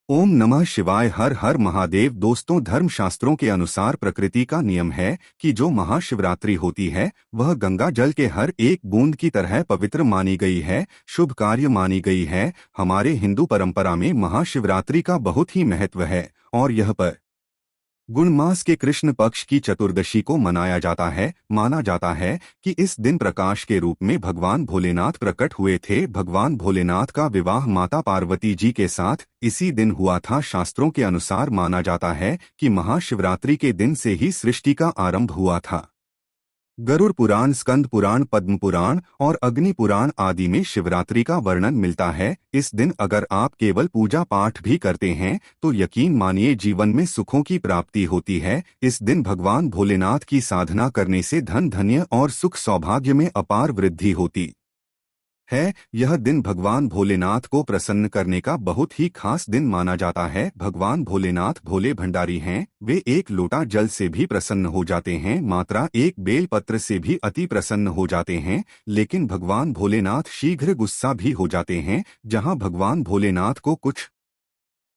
ओम नमः शिवाय। हर हर महादेव। दोस्तों, धर्मशास्त्रों के अनुसार प्रकृति का नियम है कि जो महाशिवरात्रि होती है वह गंगा जल के हर एक बूंद की तरह पवित्र मानी गई है, शुभ कार्य मानी गई है। हमारे हिंदू परंपरा में महाशिवरात्रि का बहुत ही महत्व है और यह पर गुण मास के कृष्ण पक्ष की चतुर्दशी को मनाया जाता है। माना जाता है कि इस दिन प्रकाश के रूप में भगवान भोलेनाथ प्रकट हुए थे। भगवान भोलेनाथ का विवाह माता पार्वती जी के साथ इसी दिन हुआ था। शास्त्रों के अनुसार माना जाता है कि महाशिवरात्रि के दिन से ही सृष्टि का आरंभ हुआ था। गरुड़ पुराण, स्कंद पुराण, पद्म पुराण और अग्नि पुराण आदि में शिवरात्रि का वर्णन मिलता है। इस दिन अगर आप केवल पूजा पाठ भी करते हैं तो यकीन मानिए जीवन में सुखों की प्राप्ति होती है। इस दिन भगवान भोलेनाथ की साधना करने से धन धान्य और सुख सौभाग्य में अपार वृद्धि होती है। यह दिन भगवान भोलेनाथ को प्रसन्न करने का बहुत ही खास दिन माना जाता है। भगवान भोलेनाथ भोले भंडारी हैं। वे एक लोटा जल से भी प्रसन्न हो जाते हैं, मात्रा एक बेल पत्र से भी अति प्रसन्न हो जाते हैं। लेकिन भगवान भोलेनाथ शीघ्र गुस्सा भी हो जाते हैं। जहां भगवान भोलेनाथ को कुछ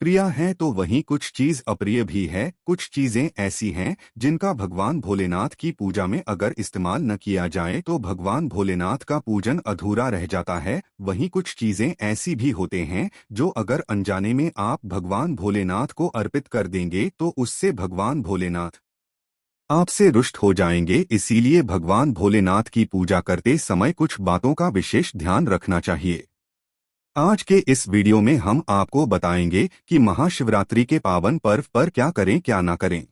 प्रिय है तो वहीं कुछ चीज अप्रिय भी है। कुछ चीजें ऐसी हैं जिनका भगवान भोलेनाथ की पूजा में अगर इस्तेमाल न किया जाए तो भगवान भोलेनाथ का पूजन अधूरा रह जाता है। वहीं कुछ चीजें ऐसी भी होते हैं जो अगर अनजाने में आप भगवान भोलेनाथ को अर्पित कर देंगे तो उससे भगवान भोलेनाथ आपसे रुष्ट हो जाएंगे। इसीलिए भगवान भोलेनाथ की पूजा करते समय कुछ बातों का विशेष ध्यान रखना चाहिए। आज के इस वीडियो में हम आपको बताएंगे कि महाशिवरात्रि के पावन पर्व पर क्या करें क्या ना करें।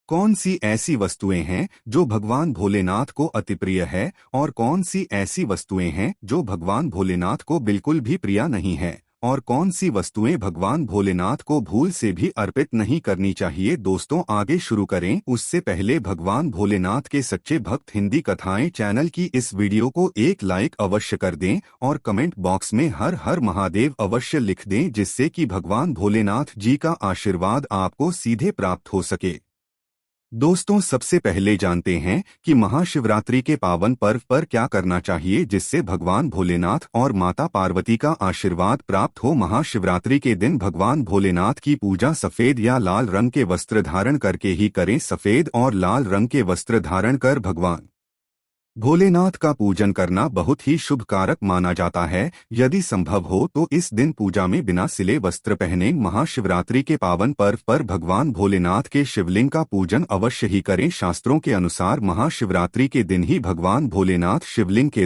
कौन सी ऐसी वस्तुएं हैं जो भगवान भोलेनाथ को अति प्रिय है और कौन सी ऐसी वस्तुएं हैं जो भगवान भोलेनाथ को बिल्कुल भी प्रिय नहीं है और कौन सी वस्तुएं भगवान भोलेनाथ को भूल से भी अर्पित नहीं करनी चाहिए। दोस्तों, आगे शुरू करें उससे पहले भगवान भोलेनाथ के सच्चे भक्त हिंदी कथाएं चैनल की इस वीडियो को एक लाइक अवश्य कर दें और कमेंट बॉक्स में हर हर महादेव अवश्य लिख दें, जिससे कि भगवान भोलेनाथ जी का आशीर्वाद आपको सीधे प्राप्त हो सके। दोस्तों, सबसे पहले जानते हैं कि महाशिवरात्रि के पावन पर्व पर क्या करना चाहिए जिससे भगवान भोलेनाथ और माता पार्वती का आशीर्वाद प्राप्त हो। महाशिवरात्रि के दिन भगवान भोलेनाथ की पूजा सफेद या लाल रंग के वस्त्र धारण करके ही करें। सफेद और लाल रंग के वस्त्र धारण कर भगवान भोलेनाथ का पूजन करना बहुत ही शुभ कारक माना जाता है। यदि संभव हो तो इस दिन पूजा में बिना सिले वस्त्र पहने महाशिवरात्रि के पावन पर्व पर भगवान भोलेनाथ के शिवलिंग का पूजन अवश्य ही करें। शास्त्रों के अनुसार महाशिवरात्रि के दिन ही भगवान भोलेनाथ शिवलिंग के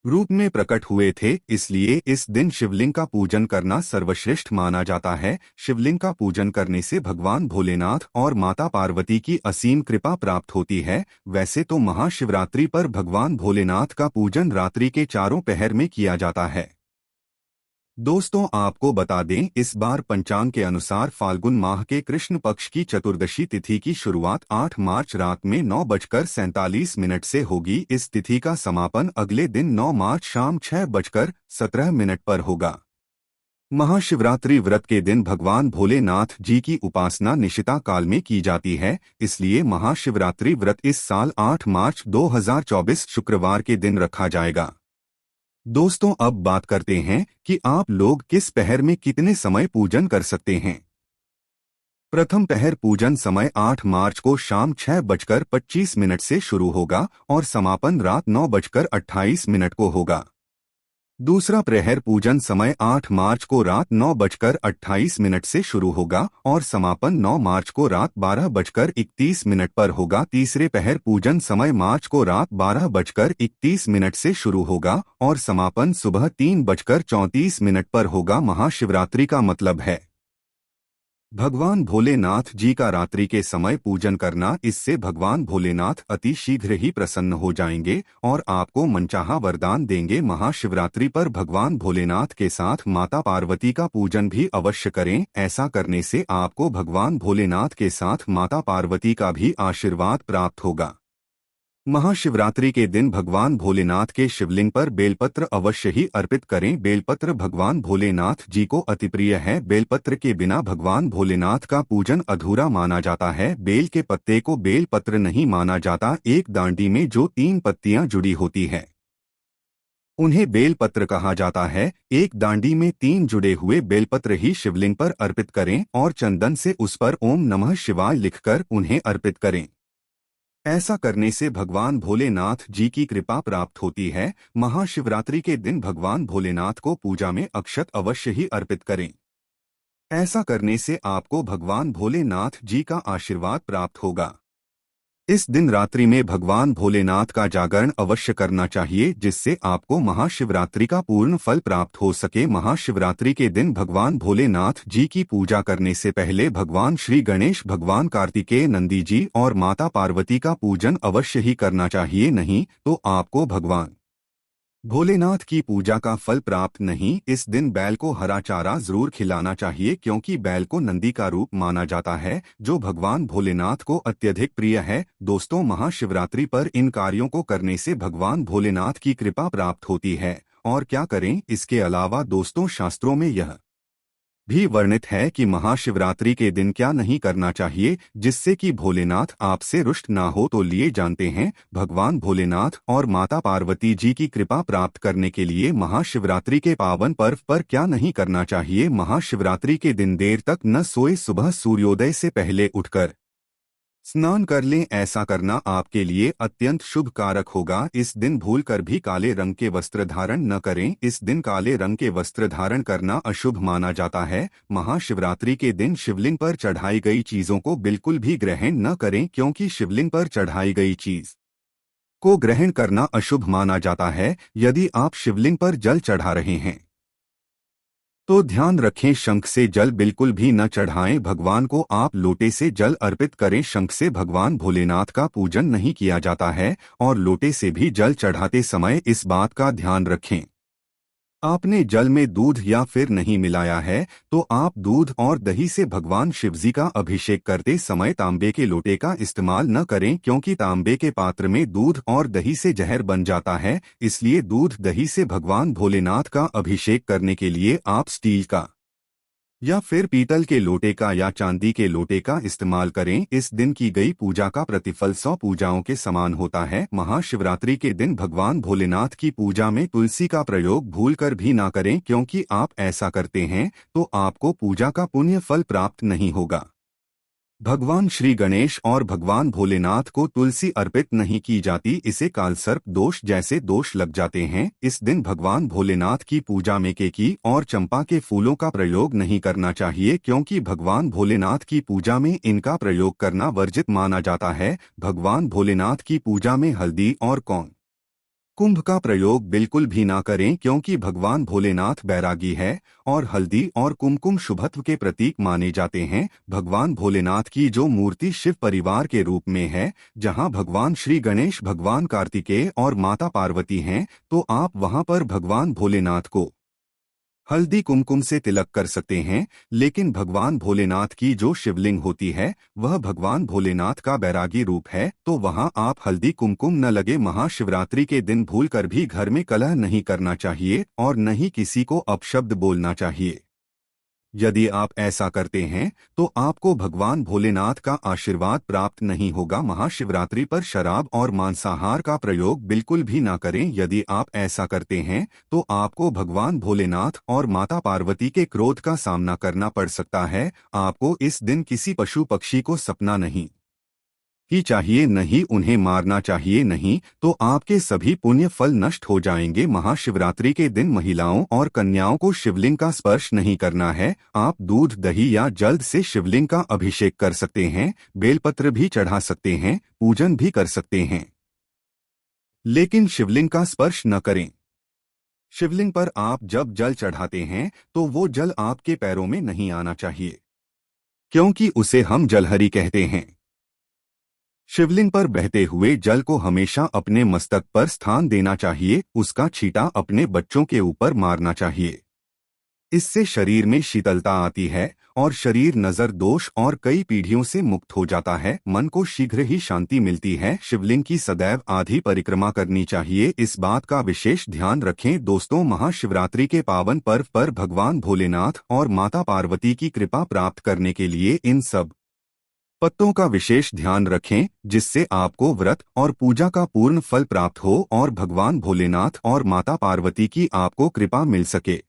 रूप में प्रकट हुए थे, इसलिए इस दिन शिवलिंग का पूजन करना सर्वश्रेष्ठ माना जाता है। शिवलिंग का पूजन करने से भगवान भोलेनाथ और माता पार्वती की असीम कृपा प्राप्त होती है। वैसे तो महाशिवरात्रि पर भगवान भोलेनाथ का पूजन रात्रि के चारों पहर में किया जाता है। दोस्तों, आपको बता दें इस बार पंचांग के अनुसार फाल्गुन माह के कृष्ण पक्ष की चतुर्दशी तिथि की शुरुआत 8 मार्च रात में 9:47 से होगी। इस तिथि का समापन अगले दिन 9 मार्च शाम 6:17 पर होगा। महाशिवरात्रि व्रत के दिन भगवान भोलेनाथ जी की उपासना निशिता काल में की जाती है, इसलिए महाशिवरात्रि व्रत इस साल 8 मार्च 2024 शुक्रवार के दिन रखा जाएगा। दोस्तों, अब बात करते हैं कि आप लोग किस पहर में कितने समय पूजन कर सकते हैं। प्रथम पहर पूजन समय 8 मार्च को शाम 6:25 से शुरू होगा और समापन रात 9:28 को होगा। दूसरा प्रहर पूजन समय 8 मार्च को रात 9:28 से शुरू होगा और समापन 9 मार्च को रात 12:31 पर होगा। तीसरे पहर पूजन समय मार्च को रात 12:31 से शुरू होगा और समापन सुबह 3:34 पर होगा। महाशिवरात्रि का मतलब है भगवान भोलेनाथ जी का रात्रि के समय पूजन करना। इससे भगवान भोलेनाथ अति शीघ्र ही प्रसन्न हो जाएंगे और आपको मनचाहा वरदान देंगे। महाशिवरात्रि पर भगवान भोलेनाथ के साथ माता पार्वती का पूजन भी अवश्य करें। ऐसा करने से आपको भगवान भोलेनाथ के साथ माता पार्वती का भी आशीर्वाद प्राप्त होगा। महाशिवरात्रि के दिन भगवान भोलेनाथ के शिवलिंग पर बेलपत्र अवश्य ही अर्पित करें। बेलपत्र भगवान भोलेनाथ जी को अति प्रिय है। बेलपत्र के बिना भगवान भोलेनाथ का पूजन अधूरा माना जाता है। बेल के पत्ते को बेलपत्र नहीं माना जाता। एक डांडी में जो 3 पत्तियां जुड़ी होती है उन्हें बेलपत्र कहा जाता है। एक डांडी में 3 जुड़े हुए बेलपत्र ही शिवलिंग पर अर्पित करें और चंदन से उस पर ओम नमः शिवाय लिखकर उन्हें अर्पित करें। ऐसा करने से भगवान भोलेनाथ जी की कृपा प्राप्त होती है। महाशिवरात्रि के दिन भगवान भोलेनाथ को पूजा में अक्षत अवश्य ही अर्पित करें। ऐसा करने से आपको भगवान भोलेनाथ जी का आशीर्वाद प्राप्त होगा। इस दिन रात्रि में भगवान भोलेनाथ का जागरण अवश्य करना चाहिए, जिससे आपको महाशिवरात्रि का पूर्ण फल प्राप्त हो सके। महाशिवरात्रि के दिन भगवान भोलेनाथ जी की पूजा करने से पहले भगवान श्री गणेश, भगवान कार्तिकेय, नंदी जी और माता पार्वती का पूजन अवश्य ही करना चाहिए, नहीं तो आपको भगवान भोलेनाथ की पूजा का फल प्राप्त नहीं। इस दिन बैल को हरा चारा जरूर खिलाना चाहिए, क्योंकि बैल को नंदी का रूप माना जाता है, जो भगवान भोलेनाथ को अत्यधिक प्रिय है। दोस्तों, महाशिवरात्रि पर इन कार्यों को करने से भगवान भोलेनाथ की कृपा प्राप्त होती है। और क्या करें, इसके अलावा दोस्तों शास्त्रों में यह भी वर्णित है कि महाशिवरात्रि के दिन क्या नहीं करना चाहिए, जिससे कि भोलेनाथ आपसे रुष्ट ना हो। तो लिए जानते हैं, भगवान भोलेनाथ और माता पार्वती जी की कृपा प्राप्त करने के लिए महाशिवरात्रि के पावन पर्व पर क्या नहीं करना चाहिए। महाशिवरात्रि के दिन देर तक न सोए, सुबह सूर्योदय से पहले उठकर स्नान कर लें। ऐसा करना आपके लिए अत्यंत शुभ कारक होगा। इस दिन भूलकर भी काले रंग के वस्त्र धारण न करें। इस दिन काले रंग के वस्त्र धारण करना अशुभ माना जाता है। महाशिवरात्रि के दिन शिवलिंग पर चढ़ाई गई चीजों को बिल्कुल भी ग्रहण न करें, क्योंकि शिवलिंग पर चढ़ाई गई चीज को ग्रहण करना अशुभ माना जाता है। यदि आप शिवलिंग पर जल चढ़ा रहे हैं तो ध्यान रखें, शंख से जल बिल्कुल भी न चढ़ाएं। भगवान को आप लोटे से जल अर्पित करें। शंख से भगवान भोलेनाथ का पूजन नहीं किया जाता है, और लोटे से भी जल चढ़ाते समय इस बात का ध्यान रखें, आपने जल में दूध या फिर नहीं मिलाया है, तो आप दूध और दही से भगवान शिवजी का अभिषेक करते समय तांबे के लोटे का इस्तेमाल न करें, क्योंकि तांबे के पात्र में दूध और दही से जहर बन जाता है। इसलिए दूध दही से भगवान भोलेनाथ का अभिषेक करने के लिए आप स्टील का या फिर पीतल के लोटे का या चांदी के लोटे का इस्तेमाल करें। इस दिन की गई पूजा का प्रतिफल 100 पूजाओं के समान होता है। महाशिवरात्रि के दिन भगवान भोलेनाथ की पूजा में तुलसी का प्रयोग भूलकर भी ना करें, क्योंकि आप ऐसा करते हैं तो आपको पूजा का पुण्य फल प्राप्त नहीं होगा। भगवान श्री गणेश और भगवान भोलेनाथ को तुलसी अर्पित नहीं की जाती, इसे कालसर्प दोष जैसे दोष लग जाते हैं। इस दिन भगवान भोलेनाथ की पूजा में केकी और चंपा के फूलों का प्रयोग नहीं करना चाहिए, क्योंकि भगवान भोलेनाथ की पूजा में इनका प्रयोग करना वर्जित माना जाता है। भगवान भोलेनाथ की पूजा में हल्दी और कुंभ का प्रयोग बिल्कुल भी ना करें, क्योंकि भगवान भोलेनाथ बैरागी है और हल्दी और कुमकुम शुभत्व के प्रतीक माने जाते हैं। भगवान भोलेनाथ की जो मूर्ति शिव परिवार के रूप में है, जहां भगवान श्री गणेश, भगवान कार्तिकेय और माता पार्वती हैं, तो आप वहां पर भगवान भोलेनाथ को हल्दी कुमकुम से तिलक कर सकते हैं। लेकिन भगवान भोलेनाथ की जो शिवलिंग होती है, वह भगवान भोलेनाथ का बैरागी रूप है, तो वहां आप हल्दी कुमकुम न लगे। महाशिवरात्रि के दिन भूलकर भी घर में कलह नहीं करना चाहिए और न ही किसी को अपशब्द बोलना चाहिए। यदि आप ऐसा करते हैं तो आपको भगवान भोलेनाथ का आशीर्वाद प्राप्त नहीं होगा। महाशिवरात्रि पर शराब और मांसाहार का प्रयोग बिल्कुल भी ना करें। यदि आप ऐसा करते हैं तो आपको भगवान भोलेनाथ और माता पार्वती के क्रोध का सामना करना पड़ सकता है। आपको इस दिन किसी पशु पक्षी को सपना नहीं ही चाहिए, नहीं उन्हें मारना चाहिए, नहीं तो आपके सभी पुण्य फल नष्ट हो जाएंगे। महाशिवरात्रि के दिन महिलाओं और कन्याओं को शिवलिंग का स्पर्श नहीं करना है। आप दूध, दही या जल्द से शिवलिंग का अभिषेक कर सकते हैं, बेलपत्र भी चढ़ा सकते हैं, पूजन भी कर सकते हैं, लेकिन शिवलिंग का स्पर्श न करें। शिवलिंग पर आप जब जल चढ़ाते हैं तो वो जल आपके पैरों में नहीं आना चाहिए, क्योंकि उसे हम जलहरी कहते हैं। शिवलिंग पर बहते हुए जल को हमेशा अपने मस्तक पर स्थान देना चाहिए, उसका छींटा अपने बच्चों के ऊपर मारना चाहिए। इससे शरीर में शीतलता आती है और शरीर नजर दोष और कई पीढ़ियों से मुक्त हो जाता है। मन को शीघ्र ही शांति मिलती है। शिवलिंग की सदैव आधी परिक्रमा करनी चाहिए, इस बात का विशेष ध्यान रखें। दोस्तों, महाशिवरात्रि के पावन पर्व पर भगवान भोलेनाथ और माता पार्वती की कृपा प्राप्त करने के लिए इन सब पत्तों का विशेष ध्यान रखें जिससे आपको व्रत और पूजा का पूर्ण फल प्राप्त हो और भगवान भोलेनाथ और माता पार्वती की आपको कृपा मिल सके।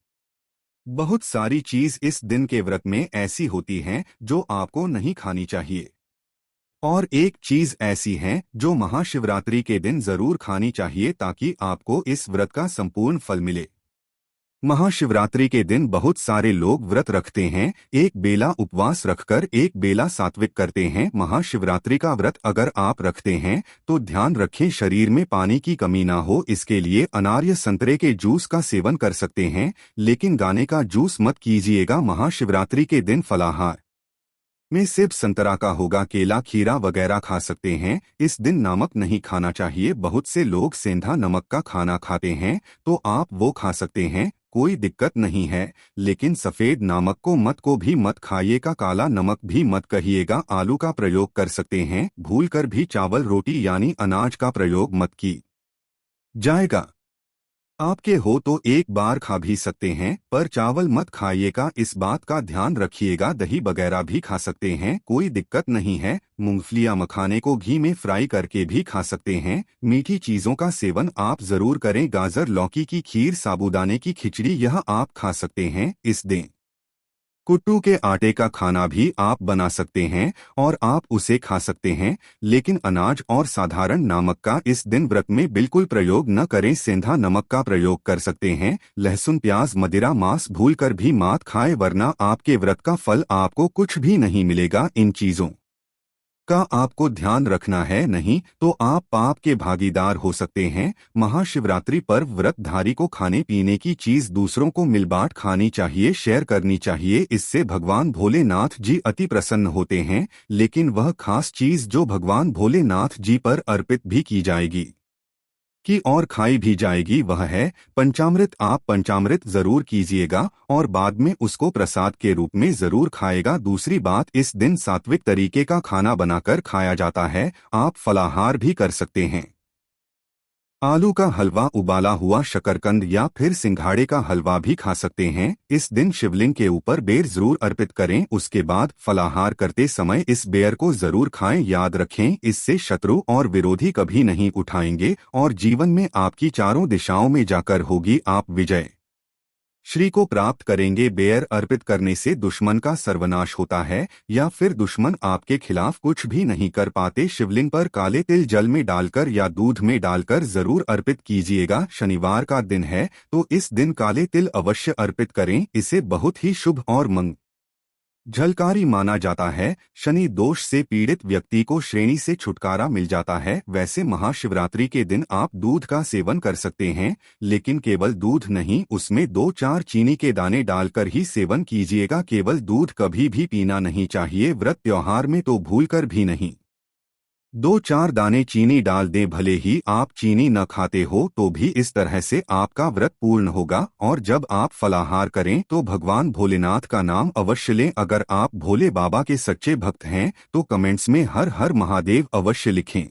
बहुत सारी चीज इस दिन के व्रत में ऐसी होती हैं जो आपको नहीं खानी चाहिए, और एक चीज ऐसी है जो महाशिवरात्रि के दिन जरूर खानी चाहिए ताकि आपको इस व्रत का संपूर्ण फल मिले। महाशिवरात्रि के दिन बहुत सारे लोग व्रत रखते हैं, एक बेला उपवास रखकर एक बेला सात्विक करते हैं। महाशिवरात्रि का व्रत अगर आप रखते हैं तो ध्यान रखें शरीर में पानी की कमी ना हो, इसके लिए अनार या संतरे के जूस का सेवन कर सकते हैं, लेकिन गाने का जूस मत कीजिएगा। महाशिवरात्रि के दिन फलाहार में सिर्फ संतरा का होगा, केला खीरा वगैरह खा सकते हैं। इस दिन नमक नहीं खाना चाहिए। बहुत से लोग सेंधा नमक का खाना खाते हैं तो आप वो खा सकते हैं, कोई दिक्कत नहीं है, लेकिन सफेद नमक को भी मत खाइएगा, काला नमक भी मत कहिएगा। आलू का प्रयोग कर सकते हैं, भूलकर भी चावल रोटी यानी अनाज का प्रयोग मत की जाएगा। आपके हो तो एक बार खा भी सकते हैं, पर चावल मत खाइएगा, इस बात का ध्यान रखिएगा। दही वगैरह भी खा सकते हैं, कोई दिक्कत नहीं है। मूंगफलियां मखाने को घी में फ्राई करके भी खा सकते हैं। मीठी चीजों का सेवन आप जरूर करें, गाजर लौकी की खीर साबूदाने की खिचड़ी यह आप खा सकते हैं। इस दिन कुट्टू के आटे का खाना भी आप बना सकते हैं और आप उसे खा सकते हैं, लेकिन अनाज और साधारण नमक का इस दिन व्रत में बिल्कुल प्रयोग न करें। सेंधा नमक का प्रयोग कर सकते हैं। लहसुन प्याज मदिरा मांस भूलकर भी मत खाएं, वरना आपके व्रत का फल आपको कुछ भी नहीं मिलेगा। इन चीजों का आपको ध्यान रखना है, नहीं तो आप पाप के भागीदार हो सकते हैं। महाशिवरात्रि पर व्रतधारी को खाने पीने की चीज दूसरों को मिलबांट खानी चाहिए, शेयर करनी चाहिए। इससे भगवान भोलेनाथ जी अति प्रसन्न होते हैं, लेकिन वह खास चीज जो भगवान भोलेनाथ जी पर अर्पित भी की जाएगी की और खाई भी जाएगी वह है पंचामृत। आप पंचामृत जरूर कीजिएगा और बाद में उसको प्रसाद के रूप में जरूर खाएगा। दूसरी बात, इस दिन सात्विक तरीके का खाना बनाकर खाया जाता है। आप फलाहार भी कर सकते हैं। आलू का हलवा, उबाला हुआ शकरकंद या फिर सिंघाड़े का हलवा भी खा सकते हैं। इस दिन शिवलिंग के ऊपर बेर जरूर अर्पित करें। उसके बाद फलाहार करते समय इस बेर को जरूर खाएं। याद रखें, इससे शत्रु और विरोधी कभी नहीं उठाएंगे और जीवन में आपकी चारों दिशाओं में जाकर होगी आप विजय श्री को प्राप्त करेंगे। बेर अर्पित करने से दुश्मन का सर्वनाश होता है या फिर दुश्मन आपके खिलाफ कुछ भी नहीं कर पाते। शिवलिंग पर काले तिल जल में डालकर या दूध में डालकर जरूर अर्पित कीजिएगा। शनिवार का दिन है तो इस दिन काले तिल अवश्य अर्पित करें, इसे बहुत ही शुभ और झलकारी माना जाता है। शनि दोष से पीड़ित व्यक्ति को श्रेणी से छुटकारा मिल जाता है। वैसे महाशिवरात्रि के दिन आप दूध का सेवन कर सकते हैं, लेकिन केवल दूध नहीं, उसमें 2-4 चीनी के दाने डालकर ही सेवन कीजिएगा। केवल दूध कभी भी पीना नहीं चाहिए। व्रत त्योहार में तो भूलकर भी नहीं। 2-4 दाने चीनी डाल दें, भले ही आप चीनी न खाते हो तो भी इस तरह से आपका व्रत पूर्ण होगा। और जब आप फलाहार करें तो भगवान भोलेनाथ का नाम अवश्य लें। अगर आप भोले बाबा के सच्चे भक्त हैं तो कमेंट्स में हर हर महादेव अवश्य लिखें।